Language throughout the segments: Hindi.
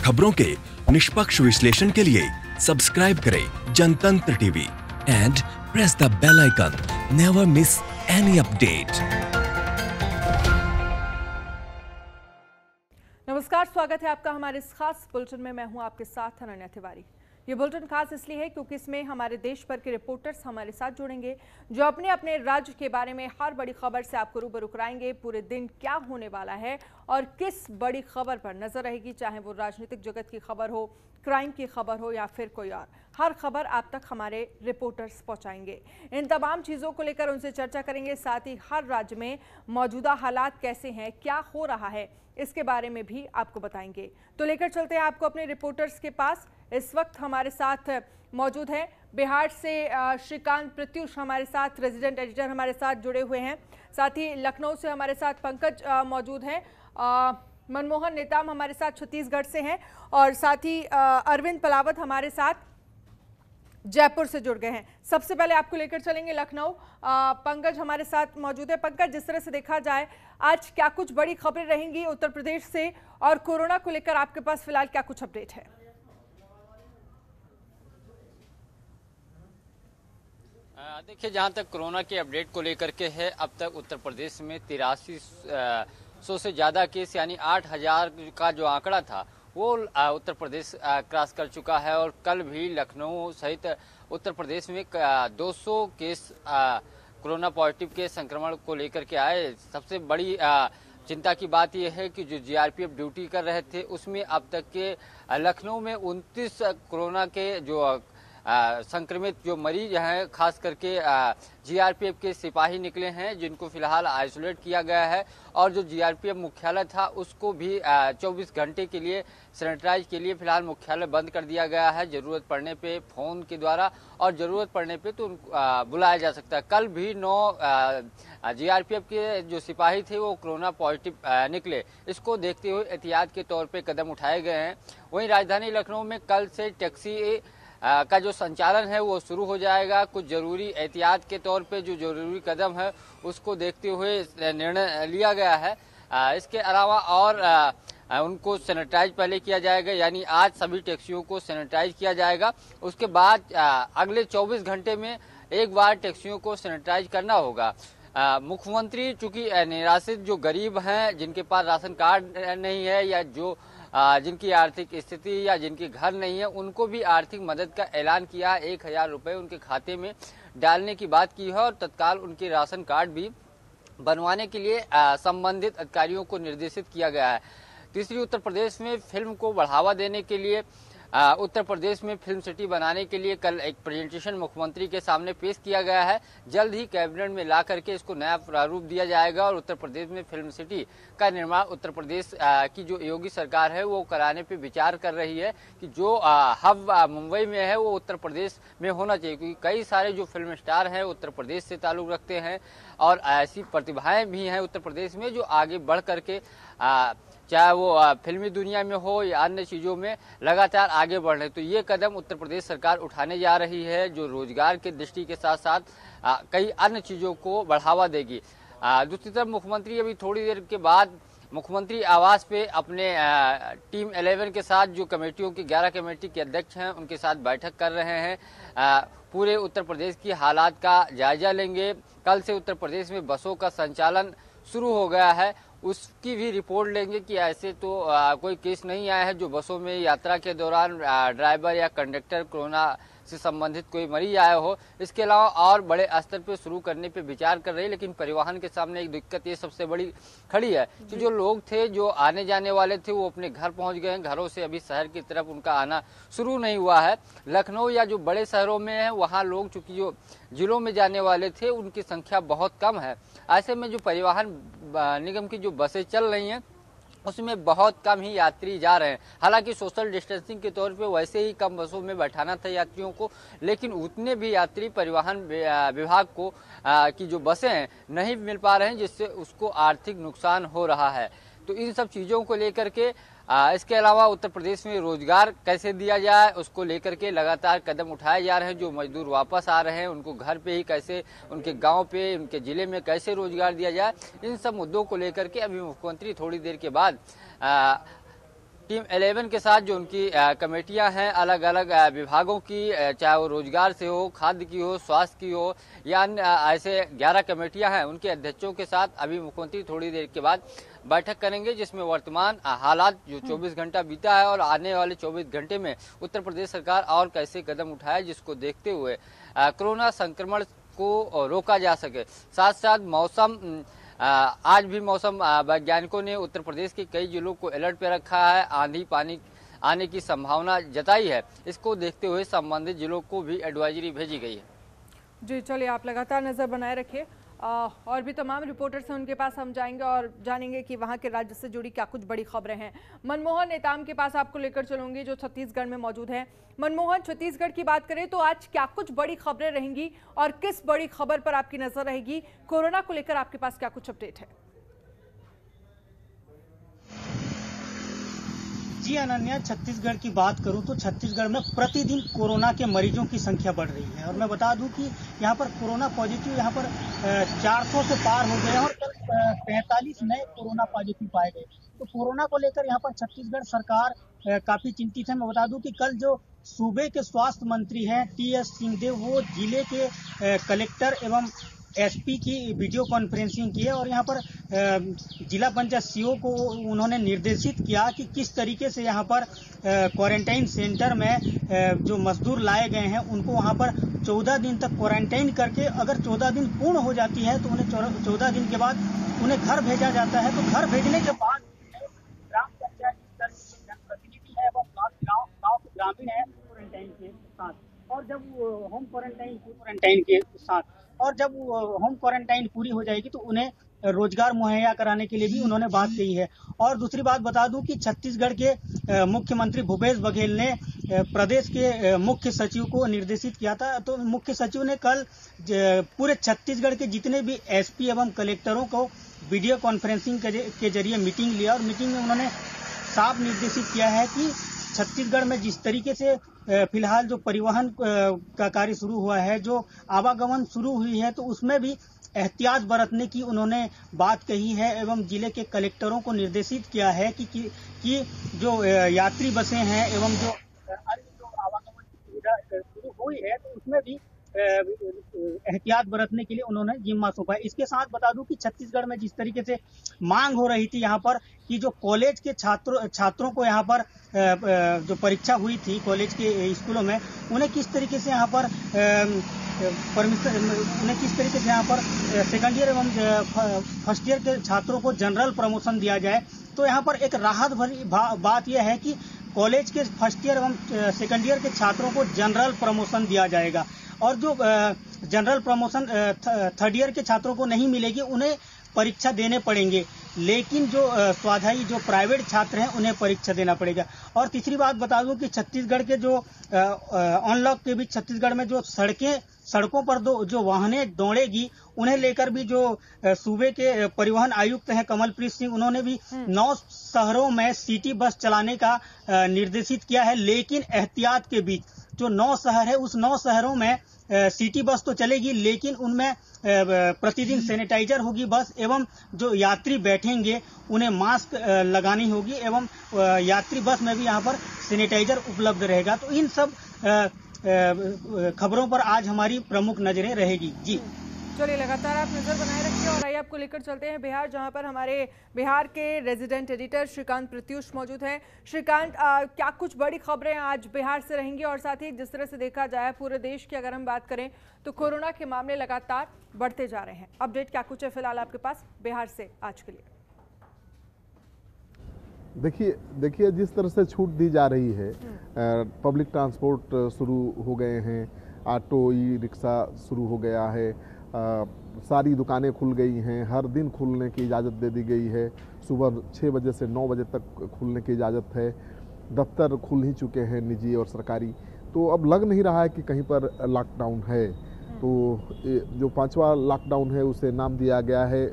खबरों के निष्पक्ष विश्लेषण के लिए सब्सक्राइब करें Jantantra TV and press the bell icon. Never miss any update. नमस्कार, स्वागत है आपका हमारे इस खास बुलेटिन में। मैं हूं आपके साथ अनन्या तिवारी। ये बुलेटिन खास इसलिए है क्योंकि इसमें हमारे देश भर के रिपोर्टर्स हमारे साथ जुड़ेंगे जो अपने अपने राज्य के बारे में हर बड़ी खबर से आपको रूबरू कराएंगे। पूरे दिन क्या होने वाला है और किस बड़ी खबर पर नजर रहेगी, चाहे वो राजनीतिक जगत की खबर हो, क्राइम की खबर हो या फिर कोई और, हर खबर आप तक हमारे रिपोर्टर्स पहुंचाएंगे। इन तमाम चीज़ों को लेकर उनसे चर्चा करेंगे। साथ ही हर राज्य में मौजूदा हालात कैसे हैं, क्या हो रहा है, इसके बारे में भी आपको बताएंगे। तो लेकर चलते हैं आपको अपने रिपोर्टर्स के पास। इस वक्त हमारे साथ मौजूद हैं बिहार से श्रीकांत प्रत्युष हमारे साथ, रेजिडेंट एडिटर हमारे साथ जुड़े हुए हैं। साथ ही लखनऊ से हमारे साथ पंकज मौजूद हैं। मनमोहन नेताम हमारे साथ छत्तीसगढ़ से हैं और साथ ही अरविंद पलावत हमारे साथ जयपुर से जुड़ गए हैं। सबसे पहले आपको लेकर चलेंगे लखनऊ। पंकज हमारे साथ मौजूद है। पंकज, जिस तरह से देखा जाए आज क्या कुछ बड़ी खबरें रहेंगी उत्तर प्रदेश से और कोरोना को लेकर आपके पास फिलहाल क्या कुछ अपडेट है? देखिए, जहां तक कोरोना के अपडेट को लेकर के है, अब तक उत्तर प्रदेश में 8300 से ज़्यादा केस यानी 8000 का जो आंकड़ा था वो उत्तर प्रदेश क्रॉस कर चुका है। और कल भी लखनऊ सहित उत्तर प्रदेश में 200 केस कोरोना पॉजिटिव के संक्रमण को लेकर के आए। सबसे बड़ी चिंता की बात यह है कि जो जीआरपीएफ ड्यूटी कर रहे थे उसमें अब तक के लखनऊ में 29 कोरोना के जो संक्रमित जो मरीज हैं, खास करके जीआरपीएफ के सिपाही निकले हैं जिनको फिलहाल आइसोलेट किया गया है। और जो जीआरपीएफ मुख्यालय था उसको भी 24 घंटे के लिए सैनिटाइज के लिए फिलहाल मुख्यालय बंद कर दिया गया है। ज़रूरत पड़ने पे फ़ोन के द्वारा और ज़रूरत पड़ने पे तो उनको बुलाया जा सकता है। कल भी 9 जीआरपीएफ के जो सिपाही थे वो कोरोना पॉजिटिव निकले। इसको देखते हुए एहतियात के तौर पर कदम उठाए गए हैं। वहीं राजधानी लखनऊ में कल से टैक्सी का जो संचालन है वो शुरू हो जाएगा। कुछ जरूरी एहतियात के तौर पे जो जरूरी कदम है उसको देखते हुए निर्णय लिया गया है। इसके अलावा और उनको सैनिटाइज पहले किया जाएगा, यानी आज सभी टैक्सियों को सैनिटाइज किया जाएगा। उसके बाद अगले 24 घंटे में एक बार टैक्सियों को सैनिटाइज करना होगा। मुख्यमंत्री चूंकि निराश्रित जो गरीब हैं, जिनके पास राशन कार्ड नहीं है या जो जिनकी आर्थिक स्थिति या जिनके घर नहीं है, उनको भी आर्थिक मदद का ऐलान किया है। 1000 रुपये उनके खाते में डालने की बात की है और तत्काल उनके राशन कार्ड भी बनवाने के लिए संबंधित अधिकारियों को निर्देशित किया गया है। तीसरी, उत्तर प्रदेश में फिल्म को बढ़ावा देने के लिए उत्तर प्रदेश में फिल्म सिटी बनाने के लिए कल एक प्रेजेंटेशन मुख्यमंत्री के सामने पेश किया गया है। जल्द ही कैबिनेट में ला करके इसको नया प्रारूप दिया जाएगा और उत्तर प्रदेश में फिल्म सिटी का निर्माण उत्तर प्रदेश की जो योगी सरकार है वो कराने पे विचार कर रही है कि जो हब मुंबई में है वो उत्तर प्रदेश में होना चाहिए, क्योंकि कई सारे जो फिल्म स्टार हैं उत्तर प्रदेश से ताल्लुक़ रखते हैं और ऐसी प्रतिभाएँ भी हैं उत्तर प्रदेश में जो आगे बढ़ करके चाहे वो फिल्मी दुनिया में हो या अन्य चीज़ों में लगातार आगे बढ़ रहे। तो ये कदम उत्तर प्रदेश सरकार उठाने जा रही है जो रोजगार के दृष्टि के साथ साथ कई अन्य चीज़ों को बढ़ावा देगी। दूसरी तरफ मुख्यमंत्री अभी थोड़ी देर के बाद मुख्यमंत्री आवास पे अपने टीम 11 के साथ जो कमेटियों की 11 कमेटी के अध्यक्ष हैं उनके साथ बैठक कर रहे हैं। पूरे उत्तर प्रदेश की हालात का जायजा लेंगे। कल से उत्तर प्रदेश में बसों का संचालन शुरू हो गया है, उसकी भी रिपोर्ट लेंगे कि ऐसे तो कोई केस नहीं आया है जो बसों में यात्रा के दौरान ड्राइवर या कंडक्टर कोरोना से संबंधित कोई मरीज आया हो। इसके अलावा और बड़े स्तर पर शुरू करने पे विचार कर रही है, लेकिन परिवहन के सामने एक दिक्कत ये सबसे बड़ी खड़ी है कि जो लोग थे जो आने जाने वाले थे वो अपने घर पहुंच गए हैं। घरों से अभी शहर की तरफ उनका आना शुरू नहीं हुआ है। लखनऊ या जो बड़े शहरों में है वहाँ लोग चूँकि जो जिलों में जाने वाले थे उनकी संख्या बहुत कम है। ऐसे में जो परिवहन निगम की जो बसें चल रही हैं उसमें बहुत कम ही यात्री जा रहे हैं। हालांकि सोशल डिस्टेंसिंग के तौर पे वैसे ही कम बसों में बैठाना था यात्रियों को, लेकिन उतने भी यात्री परिवहन विभाग को की जो बसें हैं नहीं मिल पा रहे हैं, जिससे उसको आर्थिक नुकसान हो रहा है। तो इन सब चीज़ों को लेकर के इसके अलावा उत्तर प्रदेश में रोजगार कैसे दिया जाए उसको लेकर के लगातार कदम उठाए जा रहे हैं। जो मजदूर वापस आ रहे हैं उनको घर पे ही कैसे, उनके गांव पे, उनके ज़िले में कैसे रोजगार दिया जाए, इन सब मुद्दों को लेकर के अभी मुख्यमंत्री थोड़ी देर के बाद टीम 11 के साथ जो उनकी कमेटियां हैं अलग अलग विभागों की, चाहे वो रोजगार से हो, खाद्य की हो, स्वास्थ्य की हो या ऐसे 11 कमेटियां हैं, उनके अध्यक्षों के साथ अभी मुख्यमंत्री थोड़ी देर के बाद बैठक करेंगे, जिसमें वर्तमान हालात जो 24 घंटा बीता है और आने वाले 24 घंटे में उत्तर प्रदेश सरकार और कैसे कदम उठाए, जिसको देखते हुए कोरोना संक्रमण को रोका जा सके। साथ साथ मौसम, आज भी मौसम वैज्ञानिकों ने उत्तर प्रदेश के कई जिलों को अलर्ट पे रखा है, आंधी पानी आने की संभावना जताई है। इसको देखते हुए संबंधित जिलों को भी एडवाइजरी भेजी गई है। जी चलिए, आप लगातार नज़र बनाए रखिए। और भी तमाम रिपोर्टर्स हैं, उनके पास हम जाएंगे और जानेंगे कि वहाँ के राज्य से जुड़ी क्या कुछ बड़ी खबरें हैं। मनमोहन नेताम के पास आपको लेकर चलूंगी, जो छत्तीसगढ़ में मौजूद हैं। मनमोहन, छत्तीसगढ़ की बात करें तो आज क्या कुछ बड़ी खबरें रहेंगी और किस बड़ी खबर पर आपकी नजर रहेगी? कोरोना को लेकर आपके पास क्या कुछ अपडेट है? जी अनन्या, छत्तीसगढ़ की बात करूं तो छत्तीसगढ़ में प्रतिदिन कोरोना के मरीजों की संख्या बढ़ रही है और मैं बता दूं कि यहां पर कोरोना पॉजिटिव यहां पर 400 से पार हो गए और 45 नए कोरोना पॉजिटिव पाए गए। तो कोरोना को लेकर यहां पर छत्तीसगढ़ सरकार काफी चिंतित है। मैं बता दूं कि कल जो सूबे के स्वास्थ्य मंत्री हैं टी.एस. सिंहदेव, वो जिले के कलेक्टर एवं एसपी की वीडियो कॉन्फ्रेंसिंग की है और यहाँ पर जिला पंचायत सीओ को उन्होंने निर्देशित किया कि किस तरीके से यहाँ पर क्वारंटाइन सेंटर में जो मजदूर लाए गए हैं उनको वहाँ पर 14 दिन तक क्वारंटाइन करके अगर 14 दिन पूर्ण हो जाती है तो उन्हें 14 दिन के बाद उन्हें घर भेजा जाता है। तो घर भेजने के बाद ग्राम पंचायत स्तर के जनप्रतिनिधि है वो गाँव के ग्रामीण है क्वारंटाइन के साथ, और जब होम क्वारंटाइन के साथ और जब होम क्वारंटाइन पूरी हो जाएगी तो उन्हें रोजगार मुहैया कराने के लिए भी उन्होंने बात कही है। और दूसरी बात बता दूं कि छत्तीसगढ़ के मुख्यमंत्री भूपेश बघेल ने प्रदेश के मुख्य सचिव को निर्देशित किया था। तो मुख्य सचिव ने कल पूरे छत्तीसगढ़ के जितने भी एसपी एवं कलेक्टरों को वीडियो कॉन्फ्रेंसिंग के जरिए मीटिंग लिया और मीटिंग में उन्होंने साफ निर्देशित किया है कि छत्तीसगढ़ में जिस तरीके से फिलहाल जो परिवहन का कार्य शुरू हुआ है, जो आवागमन शुरू हुई है, तो उसमें भी एहतियात बरतने की उन्होंने बात कही है एवं जिले के कलेक्टरों को निर्देशित किया है कि जो यात्री बसें हैं एवं जो आवागमन की सुविधा शुरू हुई है तो उसमें भी एहतियात बरतने के लिए उन्होंने जिम्मा सौंपा है। इसके साथ बता दूं कि छत्तीसगढ़ में जिस तरीके से मांग हो रही थी यहाँ पर कि जो कॉलेज के छात्रों को यहाँ पर जो परीक्षा हुई थी कॉलेज के स्कूलों में, उन्हें किस तरीके से यहाँ पर सेकंड ईयर एवं फर्स्ट ईयर के छात्रों को जनरल प्रमोशन दिया जाए। तो यहाँ पर एक राहत भरी बात यह है कि कॉलेज के फर्स्ट ईयर एवं सेकंड ईयर के छात्रों को जनरल प्रमोशन दिया जाएगा और जो जनरल प्रमोशन थर्ड ईयर के छात्रों को नहीं मिलेगी, उन्हें परीक्षा देने पड़ेंगे, लेकिन जो स्वाध्यायी जो प्राइवेट छात्र हैं उन्हें परीक्षा देना पड़ेगा। और तीसरी बात बता दूं कि छत्तीसगढ़ के जो अनलॉक के बीच छत्तीसगढ़ में जो सड़कों पर जो वाहनें दौड़ेगी, उन्हें लेकर भी जो सूबे के परिवहन आयुक्त हैं कमलप्रीत सिंह, उन्होंने भी 9 शहरों में सिटी बस चलाने का निर्देशित किया है। लेकिन एहतियात के बीच जो 9 शहर है उस 9 शहरों में सिटी बस तो चलेगी, लेकिन उनमें प्रतिदिन सैनिटाइजर होगी बस एवं जो यात्री बैठेंगे उन्हें मास्क लगानी होगी एवं यात्री बस में भी यहाँ पर सैनिटाइजर उपलब्ध रहेगा। तो इन सब खबरों पर आज हमारी प्रमुख नजरें रहेगी। जी चलिए, लगातार आप नजर बनाए रखिए और आइए आपको लेकर चलते हैं बिहार, जहां पर हमारे बिहार के रेजिडेंट एडिटर श्रीकांत प्रत्युष मौजूद हैं। श्रीकांत, क्या कुछ बड़ी खबरें आज बिहार से रहेंगी और साथ ही जिस तरह से देखा जाए पूरे देश की अगर हम बात करें तो कोरोना के मामले लगातार बढ़ते जा रहे हैं, अपडेट क्या कुछ है फिलहाल आपके पास बिहार से आज के लिए? देखिए जिस तरह से छूट दी जा रही है, पब्लिक ट्रांसपोर्ट शुरू हो गए हैं, ऑटो ई रिक्शा शुरू हो गया है, सारी दुकानें खुल गई हैं, हर दिन खुलने की इजाज़त दे दी गई है, सुबह 6 बजे से 9 बजे तक खुलने की इजाज़त है, दफ्तर खुल ही चुके हैं निजी और सरकारी। तो अब लग नहीं रहा है कि कहीं पर लॉकडाउन है। तो जो 5वां लॉकडाउन है उसे नाम दिया गया है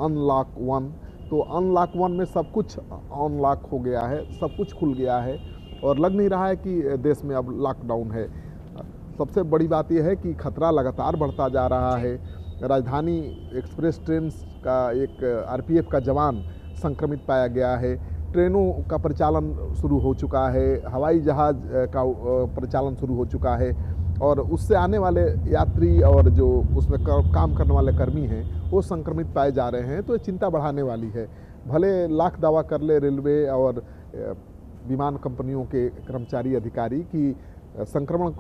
अनलॉक 1। तो अनलॉक 1 में सब कुछ अनलॉक हो गया है, सब कुछ खुल गया है और लग नहीं रहा है कि देश में अब लॉकडाउन है। सबसे बड़ी बात यह है कि खतरा लगातार बढ़ता जा रहा है। राजधानी एक्सप्रेस ट्रेन का एक आरपीएफ का जवान संक्रमित पाया गया है। ट्रेनों का परिचालन शुरू हो चुका है, हवाई जहाज़ का परिचालन शुरू हो चुका है और उससे आने वाले यात्री और जो उसमें काम करने वाले कर्मी हैं वो संक्रमित पाए जा रहे हैं। तो ये चिंता बढ़ाने वाली है। भले लाख दावा कर ले रेलवे और विमान कंपनियों के कर्मचारी अधिकारी कि संक्रमण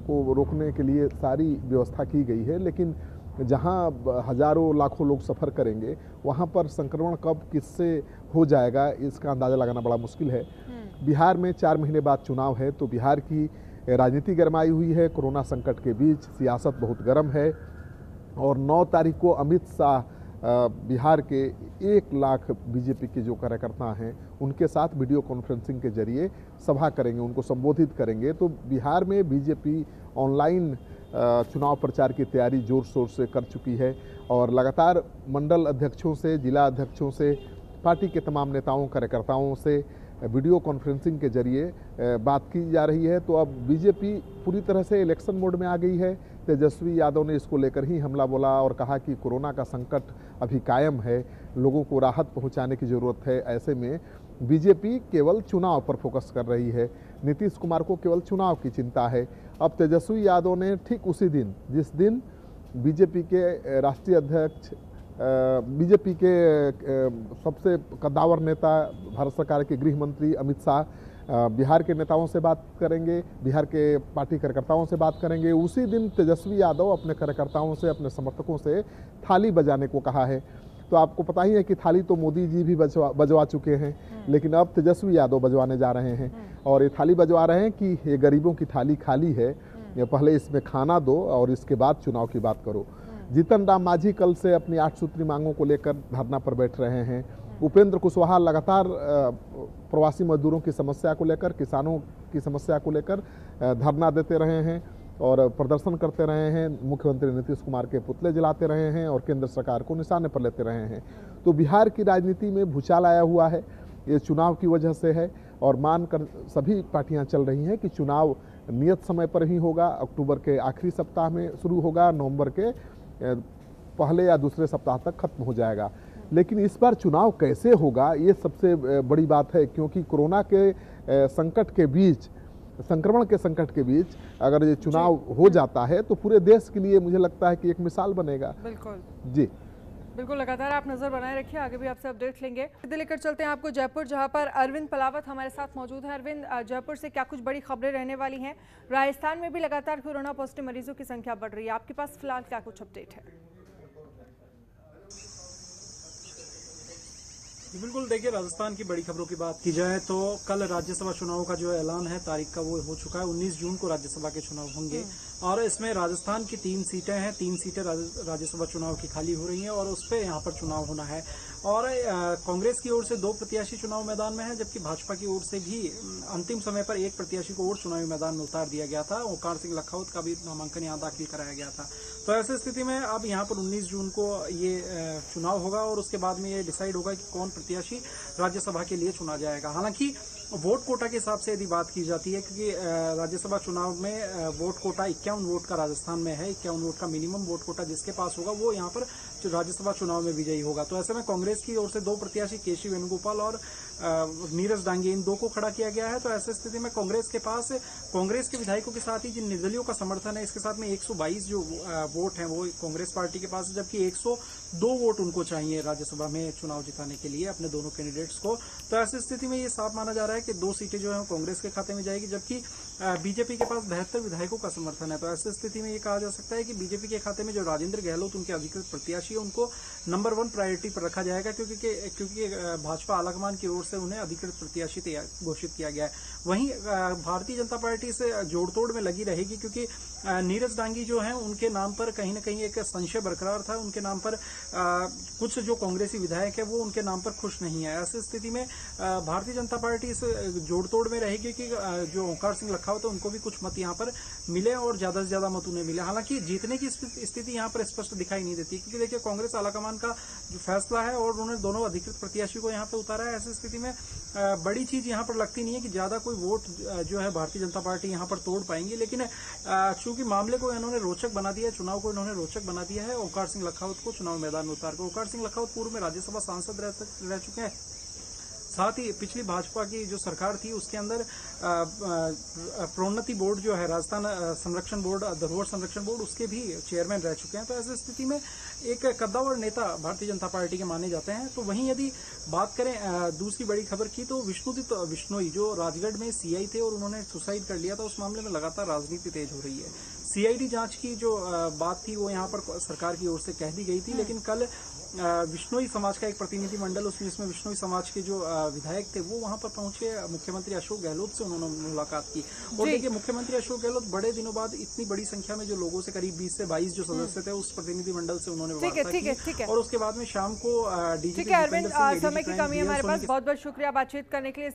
को रोकने के लिए सारी व्यवस्था की गई है, लेकिन जहां हजारों लाखों लोग सफ़र करेंगे वहां पर संक्रमण कब किससे हो जाएगा इसका अंदाज़ा लगाना बड़ा मुश्किल है। बिहार में 4 महीने बाद चुनाव है, तो बिहार की राजनीति गरमाई हुई है। कोरोना संकट के बीच सियासत बहुत गर्म है और 9 तारीख को अमित शाह बिहार के 1 लाख बीजेपी के जो कार्यकर्ता हैं उनके साथ वीडियो कॉन्फ्रेंसिंग के जरिए सभा करेंगे, उनको संबोधित करेंगे। तो बिहार में बीजेपी ऑनलाइन चुनाव प्रचार की तैयारी जोर शोर से कर चुकी है और लगातार मंडल अध्यक्षों से, जिला अध्यक्षों से, पार्टी के तमाम नेताओं कार्यकर्ताओं से वीडियो कॉन्फ्रेंसिंग के जरिए बात की जा रही है। तो अब बीजेपी पूरी तरह से इलेक्शन मोड में आ गई है। तेजस्वी यादव ने इसको लेकर ही हमला बोला और कहा कि कोरोना का संकट अभी कायम है, लोगों को राहत पहुंचाने की ज़रूरत है। ऐसे में बीजेपी केवल चुनाव पर फोकस कर रही है। नीतीश कुमार को केवल चुनाव की चिंता है। अब तेजस्वी यादव ने ठीक उसी दिन जिस दिन बीजेपी के राष्ट्रीय अध्यक्ष, बीजेपी के सबसे कद्दावर नेता, भारत सरकार के गृह मंत्री अमित शाह बिहार के नेताओं से बात करेंगे, बिहार के पार्टी कार्यकर्ताओं से बात करेंगे। उसी दिन तेजस्वी यादव अपने कार्यकर्ताओं से, अपने समर्थकों से थाली बजाने को कहा है। तो आपको पता ही है कि थाली तो मोदी जी भी बजवा चुके हैं, लेकिन अब तेजस्वी यादव बजवाने जा रहे हैं और ये थाली बजवा रहे हैं कि ये गरीबों की थाली खाली है, ये पहले इसमें खाना दो और इसके बाद चुनाव की बात करो। जीतन राम मांझी कल से अपनी 8 सूत्री मांगों को लेकर धरना पर बैठ रहे हैं। उपेंद्र कुशवाहा लगातार प्रवासी मजदूरों की समस्या को लेकर, किसानों की समस्या को लेकर धरना देते रहे हैं और प्रदर्शन करते रहे हैं। मुख्यमंत्री नीतीश कुमार के पुतले जलाते रहे हैं और केंद्र सरकार को निशाने पर लेते रहे हैं। तो बिहार की राजनीति में भूचाल आया हुआ है, ये चुनाव की वजह से है और मानकर सभी पार्टियां चल रही हैं कि चुनाव नियत समय पर ही होगा। अक्टूबर के आखिरी सप्ताह में शुरू होगा, नवंबर के पहले या दूसरे सप्ताह तक खत्म हो जाएगा। लेकिन इस बार चुनाव कैसे होगा ये सबसे बड़ी बात है, क्योंकि कोरोना के संकट के बीच, संक्रमण के संकट के बीच अगर ये चुनाव हो जाता है तो पूरे देश के लिए मुझे लगता है कि एक मिसाल बनेगा। बिल्कुल जी बिल्कुल, लगातार आप नजर बनाए रखिए, आगे भी आपसे अपडेट लेंगे। लेकर चलते हैं आपको जयपुर, जहां पर अरविंद पलावत हमारे साथ मौजूद है। अरविंद, जयपुर से क्या कुछ बड़ी खबरें रहने वाली हैं? राजस्थान में भी लगातार कोरोना पॉजिटिव मरीजों की संख्या बढ़ रही है, आपके पास फिलहाल क्या कुछ अपडेट है? बिल्कुल, देखिए राजस्थान की बड़ी खबरों की बात की जाए तो कल राज्यसभा चुनाव का जो ऐलान है तारीख का वो हो चुका है। 19 जून को राज्यसभा के चुनाव होंगे और इसमें राजस्थान की 3 सीटें हैं, 3 सीटें राज्यसभा चुनाव की खाली हो रही हैं और उस पर यहाँ पर चुनाव होना है। और कांग्रेस की ओर से 2 प्रत्याशी चुनाव मैदान में है, जबकि भाजपा की ओर से भी अंतिम समय पर 1 प्रत्याशी को और चुनावी मैदान में उतार दिया गया था। ओंकार सिंह लखावत का भी नामांकन यहाँ दाखिल कराया गया था। तो ऐसी स्थिति में अब यहाँ पर 19 जून को ये चुनाव होगा और उसके बाद में ये डिसाइड होगा कि कौन प्रत्याशी राज्यसभा के लिए चुना जाएगा। हालांकि वोट कोटा के हिसाब से यदि बात की जाती है, क्योंकि राज्यसभा चुनाव में वोट कोटा 51 वोट का राजस्थान में है, 51 वोट का मिनिमम वोट कोटा जिसके पास होगा वो यहाँ पर राज्यसभा चुनाव में विजयी होगा। तो ऐसे में कांग्रेस की ओर से 2 प्रत्याशी केसी वेणुगोपाल और नीरज डांगे, इन 2 को खड़ा किया गया है। तो ऐसी स्थिति में कांग्रेस के पास, कांग्रेस के विधायकों के साथ ही जिन निर्दलियों का समर्थन है, इसके साथ में 122 जो वोट हैं वो कांग्रेस पार्टी के पास है, जबकि 102 वोट उनको चाहिए राज्यसभा में चुनाव जिताने के लिए अपने दोनों कैंडिडेट्स को। तो ऐसी स्थिति में ये साफ माना जा रहा है कि 2 सीटें जो है कांग्रेस के खाते में जाएगी, जबकि बीजेपी के पास 72 विधायकों का समर्थन है। तो ऐसी स्थिति में ये कहा जा सकता है कि बीजेपी के खाते में जो राजेंद्र गहलोत उनके अधिकृत प्रत्याशी है उनको नंबर 1 प्रायोरिटी पर रखा जाएगा, क्योंकि भाजपा आलाकमान की ओर से उन्हें अधिकृत प्रत्याशी घोषित किया गया है। वहीं भारतीय जनता पार्टी से जोड़तोड़ में लगी रहेगी, क्योंकि नीरज डांगी जो हैं उनके नाम पर कहीं न कहीं एक संशय बरकरार था। उनके नाम पर कुछ जो कांग्रेसी विधायक है वो उनके नाम पर खुश नहीं है। ऐसी स्थिति में भारतीय जनता पार्टी इस जोड़तोड़ में रहेगी कि जो ओंकार सिंह लखावत है उनको भी कुछ मत यहाँ पर मिले और ज्यादा से ज्यादा मत उन्हें मिले। हालांकि जीतने की स्थिति यहाँ पर स्पष्ट दिखाई नहीं देती, क्योंकि देखिए कांग्रेस आलाकमान का जो फैसला है और उन्होंने दोनों अधिकृत प्रत्याशी को यहाँ पे उतारा है। ऐसी स्थिति में बड़ी चीज यहाँ पर लगती नहीं है कि ज्यादा कोई वोट जो है भारतीय जनता पार्टी यहाँ पर तोड़ पाएंगी। लेकिन चूंकि मामले को इन्होंने रोचक बना दिया है, चुनाव को इन्होंने रोचक बना दिया है, ओंकार सिंह लखावत को चुनाव मैदान में उतार कर। ओंकार सिंह लखावत पूर्व में राज्यसभा सांसद रह चुके हैं, साथ ही पिछली भाजपा की जो सरकार थी उसके अंदर प्रोन्नति बोर्ड जो है, राजस्थान संरक्षण बोर्ड, धरोहर संरक्षण बोर्ड, उसके भी चेयरमैन रह चुके हैं। तो ऐसी स्थिति में एक कद्दावर नेता भारतीय जनता पार्टी के माने जाते हैं। तो वहीं यदि बात करें दूसरी बड़ी खबर की, तो विष्णुदीप बिश्नोई जो राजगढ़ में सीआई थे और उन्होंने सुसाइड कर लिया था, उस मामले में लगातार राजनीति तेज हो रही है। सीआईडी जांच की जो बात थी वो यहाँ पर सरकार की ओर से कह दी गई थी, लेकिन कल विश्नोई समाज का एक प्रतिनिधि मंडल, उसमें जिसमें विश्नोई समाज के जो विधायक थे वो वहां पर पहुंचे। मुख्यमंत्री अशोक गहलोत से उन्होंने मुलाकात की। और देखिए, मुख्यमंत्री अशोक गहलोत बड़े दिनों बाद इतनी बड़ी संख्या में जो लोगों से, करीब 20 से 22 जो सदस्य थे, उस प्रतिनिधि मंडल से उन्होंने वार्ता की। और उसके बाद में शाम को डीजीपी समय की कमी है हमारे पास। बहुत बहुत शुक्रिया बातचीत करने के लिए।